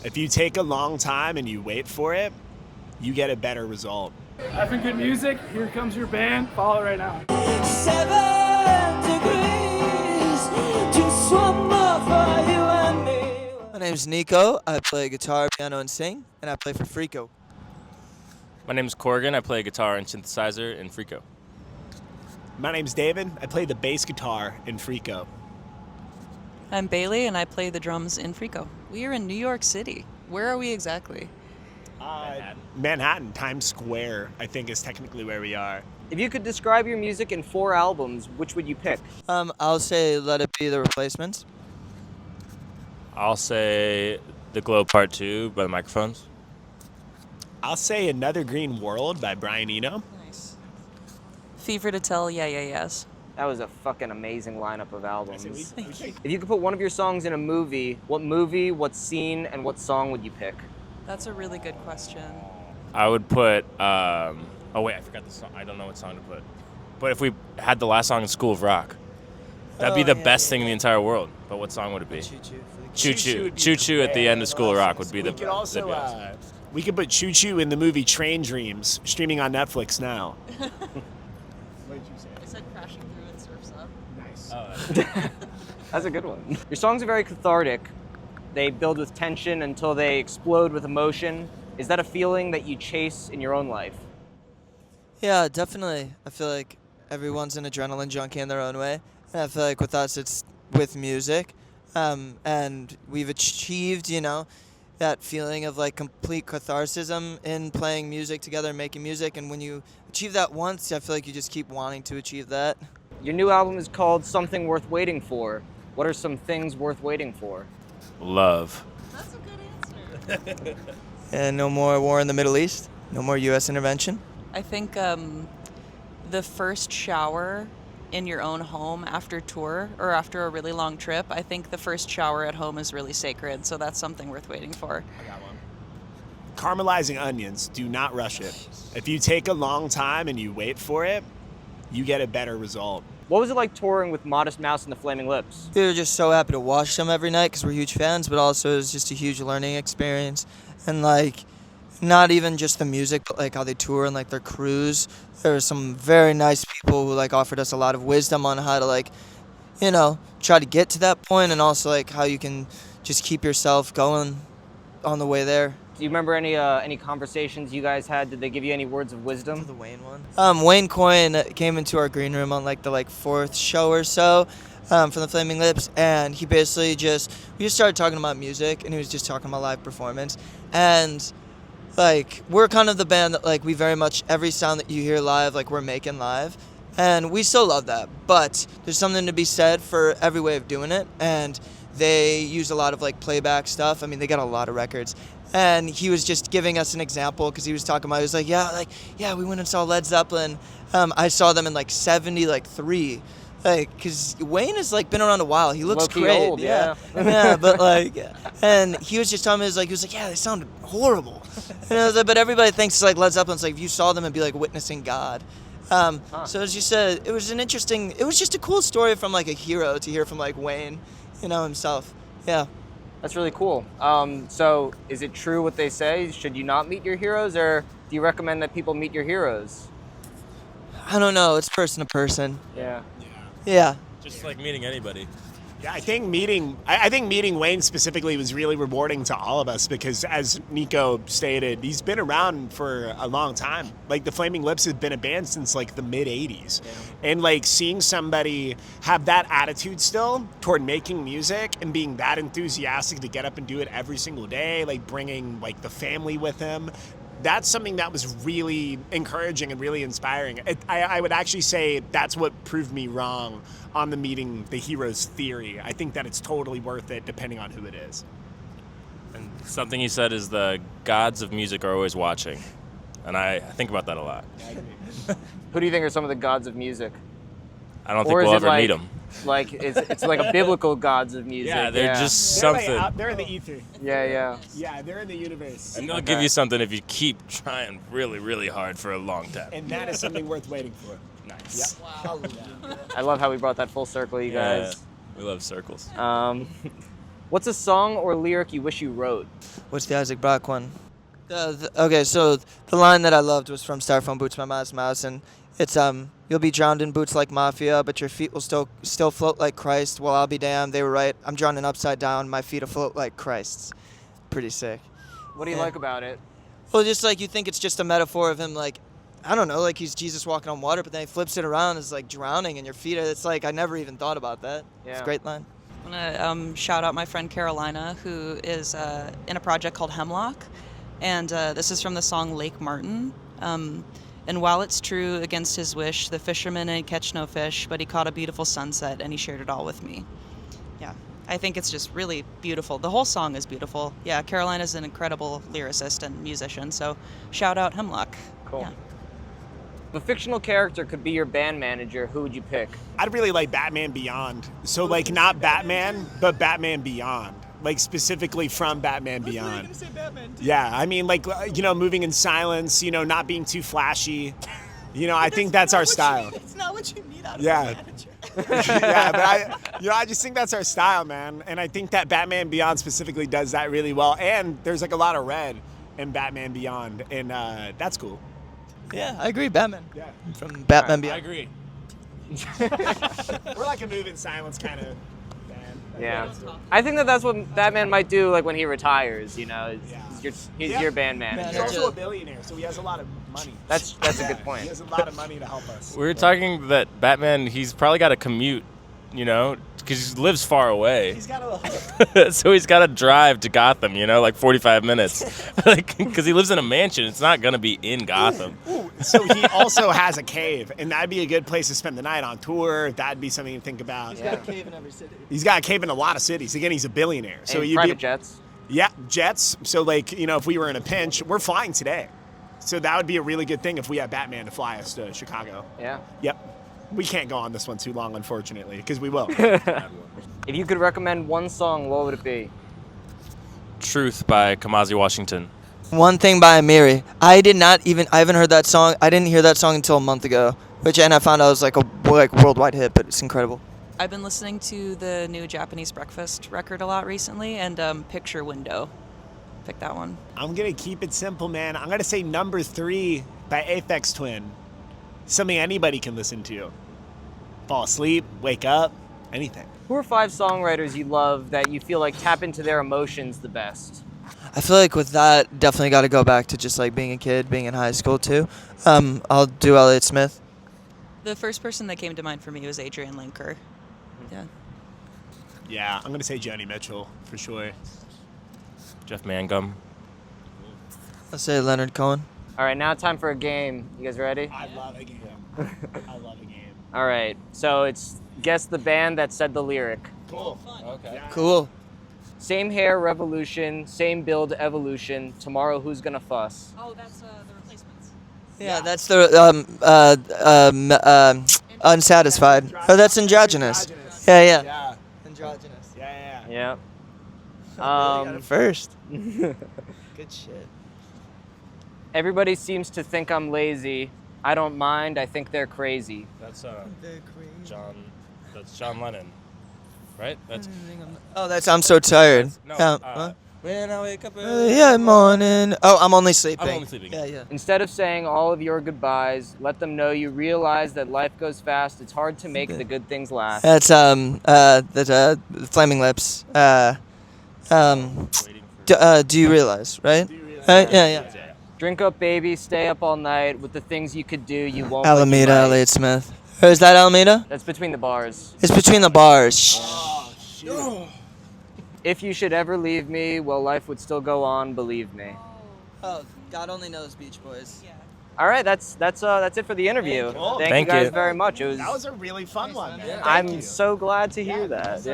If you take a long time and you wait for it, you get a better result. Having good music, here comes your band. Follow it right now. 7 degrees, too summer for you and me. My name's Nico. I play guitar, piano, and sing, and I play for Friko. My name's Corrigan. I play guitar and synthesizer in Friko. My name's David. I play the bass guitar in Friko. I'm Bailey, and I play the drums in Friko. We are in New York City. Where are we exactly? Manhattan, Times Square, I think is technically where we are. If you could describe your music in 4 albums, which would you pick? I'll say Let It Be The Replacements. I'll say The Glow Part 2 by the Microphones. I'll say Another Green World by Brian Eno. Nice. Fever to Tell, Yeah, Yeah, Yes. That was a fucking amazing lineup of albums. Thank you. If you could put one of your songs in a movie, what scene, and what song would you pick? That's a really good question. I would put, oh wait, I forgot the song. I don't know what song to put. But if we had the last song in School of Rock, that'd be the best thing in the entire world. But what song would it be? Choo Choo. Choo Choo. Choo Choo at the end of School of Rock would be the We could also, best. we could put Choo Choo in the movie Train Dreams, streaming on Netflix now. What did you say? I said Crashing Through and Surf's Up. Nice. That's a good one. Your songs are very cathartic. They build with tension until they explode with emotion. Is that a feeling that you chase in your own life? Yeah, definitely. I feel like everyone's an adrenaline junkie in their own way. And I feel like with us, it's with music. And we've achieved, that feeling of like complete catharsis in playing music together and making music. And when you achieve that once, I feel like you just keep wanting to achieve that. Your new album is called Something Worth Waiting For. What are some things worth waiting for? Love. That's a good answer. And no more war in the Middle East. No more U.S. intervention. I think the first shower in your own home after tour or after a really long trip, I think the first shower at home is really sacred, so that's something worth waiting for. I got one. Caramelizing onions, do not rush it. If you take a long time and you wait for it, you get a better result. What was it like touring with Modest Mouse and the Flaming Lips? We were just so happy to watch them every night because we're huge fans, but also it was just a huge learning experience. And like, not even just the music, but like how they tour and like their crews. There were some very nice people who like offered us a lot of wisdom on how to like, try to get to that point, and also like how you can just keep yourself going on the way there. Do you remember any conversations you guys had? Did they give you any words of wisdom? The Wayne one. Wayne Coyne came into our green room on like the fourth show or so from the Flaming Lips, and he basically we just started talking about music, and he was just talking about live performance. And like, we're kind of the band that like we very much, every sound that you hear live, like we're making live, and we still love that. But there's something to be said for every way of doing it, and they use a lot of like playback stuff. I mean, they got a lot of records. And he was just giving us an example because he was talking about, he was like, yeah, we went and saw Led Zeppelin. I saw them in 73. Because Wayne has been around a while. He looks Low-key great. old, yeah. Yeah, but and he was just telling me, he was like, yeah, they sounded horrible. And I was like, but everybody thinks Led Zeppelin's if you saw them and be witnessing God. So it was just it was just a cool story from a hero to hear from Wayne, himself. Yeah. That's really cool. So is it true what they say? Should you not meet your heroes, or do you recommend that people meet your heroes? I don't know. It's person to person. Yeah. Yeah. Just like meeting anybody. Yeah, I think meeting Wayne specifically was really rewarding to all of us because, as Nico stated, he's been around for a long time. The Flaming Lips has been a band since the mid '80s, and seeing somebody have that attitude still toward making music and being that enthusiastic to get up and do it every single day, bringing the family with him. That's something that was really encouraging and really inspiring. I would actually say that's what proved me wrong on the meeting the heroes theory. I think that it's totally worth it depending on who it is. And something he said is the gods of music are always watching. And I think about that a lot. Who do you think are some of the gods of music? I don't think we'll ever meet them. It's a biblical gods of music. Yeah, they're just something. They're in the ether. Yeah. Yeah, they're in the universe. And they'll give you something if you keep trying really, really hard for a long time. And that is something worth waiting for. Nice. Yep. Wow. I love how we brought that full circle, you guys. We love circles. What's a song or lyric you wish you wrote? What's the Isaac Brock one? Okay, so the line that I loved was from Styrofoam Boots by Modest Mouse, and it's you'll be drowned in boots like mafia, but your feet will still float like Christ. Well, I'll be damned, they were right. I'm drowning upside down, my feet will float like Christ's. Pretty sick. What do you like about it? Well, just like you think it's just a metaphor of him, like, I don't know, like he's Jesus walking on water, but then he flips it around, it's like drowning in your feet. It's like I never even thought about that. It's a Yeah. great line. I'm gonna shout out my friend Carolina, who is in a project called Hemlock, and this is from the song Lake Martin. And while it's true against his wish, the fisherman ain't catch no fish, but he caught a beautiful sunset and he shared it all with me. Yeah, I think it's just really beautiful. The whole song is beautiful. Yeah, Carolina's an incredible lyricist and musician, so shout out Hemlock. Cool. Yeah. If a fictional character could be your band manager, who would you pick? I'd really like Batman Beyond. So like not Batman, but Batman Beyond. Like specifically from Batman Beyond. Yeah, I mean like moving in silence, not being too flashy. I think that's our style. It's not what you need out of Yeah. a manager. Yeah, but I just think that's our style, man. And I think that Batman Beyond specifically does that really well. And there's like a lot of red in Batman Beyond, and that's cool. Yeah, I agree, Batman. Yeah. From Batman I Beyond. agree. We're like a move in silence kind of band. Yeah. I think that's what Batman might do like when he retires, He's your band manager. He's also a billionaire, so he has a lot of money. That's a good point. He has a lot of money to help us. We were talking that Batman, he's probably got to commute, because he lives far away. He's got a So he's got to drive to Gotham, like 45 minutes. Because he lives in a mansion. It's not going to be in Gotham. So he also has a cave, and that'd be a good place to spend the night on tour. That'd be something to think about. He's got a cave in every city. He's got a cave in a lot of cities. Again, he's a billionaire. So And you'd private be, jets. Yeah, jets. So like, if we were in a pinch, we're flying today. So that would be a really good thing if we had Batman to fly us to Chicago. Yeah. Yep. We can't go on this one too long, unfortunately, because we will. If you could recommend one song, what would it be? Truth by Kamasi Washington. One Thing by Amiri. I haven't heard that song. I didn't hear that song until a month ago, and I found out it was like a worldwide hit, but it's incredible. I've been listening to the new Japanese Breakfast record a lot recently, and Picture Window. Pick that one. I'm going to keep it simple, man. I'm going to say number 3 by Aphex Twin. Something anybody can listen to. Fall asleep, wake up, anything. Who are 5 songwriters you love that you feel like tap into their emotions the best? I feel like with that, definitely got to go back to just like being a kid, being in high school too. I'll do Elliott Smith. The first person that came to mind for me was Adrian Linker. Yeah. Yeah, I'm going to say Joni Mitchell for sure. Jeff Mangum. I'll say Leonard Cohen. All right, now time for a game. You guys ready? I love a game. I love a game. All right, so it's guess the band that said the lyric. Cool. Okay. Cool. Same hair, revolution. Same build, evolution. Tomorrow, who's gonna fuss? Oh, that's the Replacements. Yeah, that's the unsatisfied. Oh, that's androgynous. Yeah. Yeah. Androgynous. Yeah. Yeah. First. Good shit. Everybody seems to think I'm lazy. I don't mind. I think they're crazy. That's John Lennon, right? That's Oh, that's I'm so tired. no. When I wake up, Yeah, morning. Oh, I'm only sleeping. I'm only sleeping. Yeah. Instead of saying all of your goodbyes, let them know you realize that life goes fast. It's hard to make the good things last. That's Flaming Lips. Do you realize, right? Yeah. Drink up, baby. Stay up all night with the things you could do. You won't. but you Alameda, might. Elliott Smith. Or is that Alameda? That's between the bars. It's between the bars. If you should ever leave me, well, life would still go on. Believe me. Oh, God only knows Beach Boys. Yeah. All right, that's it for the interview. Cool. Thank Thank you guys you. very much. It was. That was a really fun one, man. I'm so glad to hear that. Yeah.